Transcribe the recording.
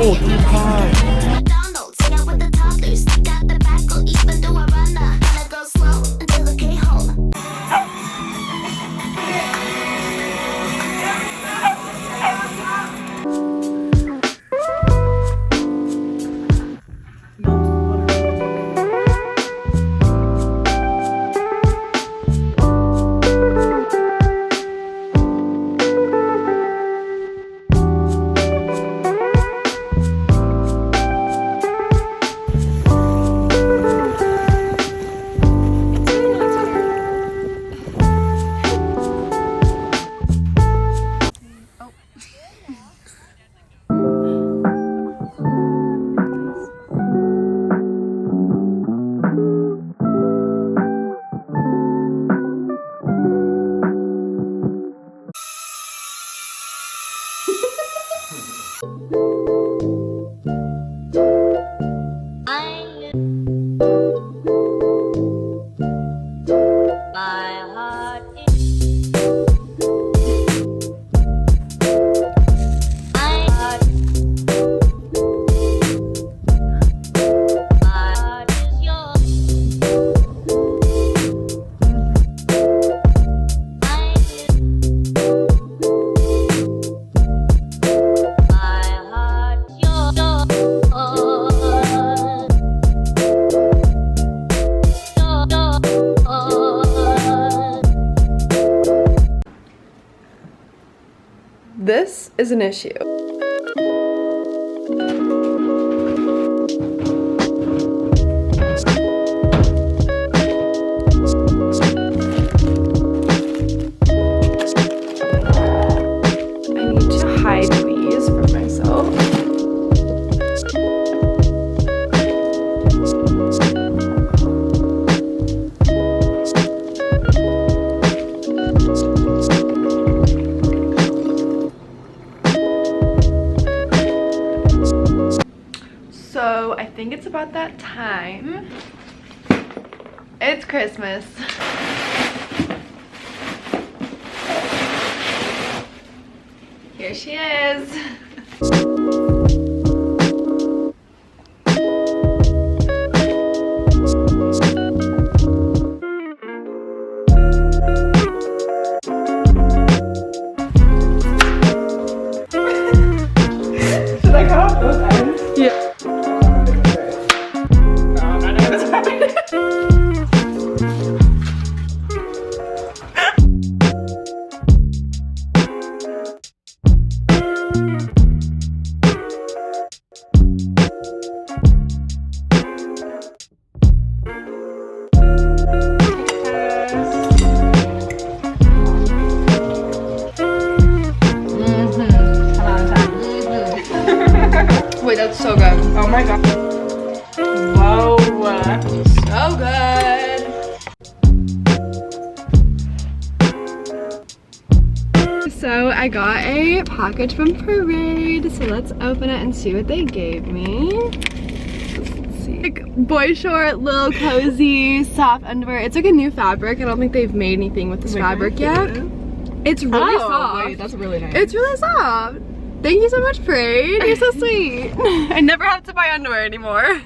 Oh, too high. McDonald's, hang out with the toddlers. Got the back, go even do a runner. Gonna go slow until the K-hole. This is an issue. I need to hide these from myself. So I think it's about that time. It's Christmas. Here she is. Should I cut off both ends? Yeah. Wait, that's so good. Oh my god. Whoa. So good. So I got a package from Parade. So let's open it and see what they gave me. Let's see. Like boy short, little cozy, soft underwear. It's like a new fabric. I don't think they've made anything with this fabric yet. It's really soft. Wait, that's really nice. It's really soft. Thank you so much, Parade. You're so sweet. I never have to buy underwear anymore.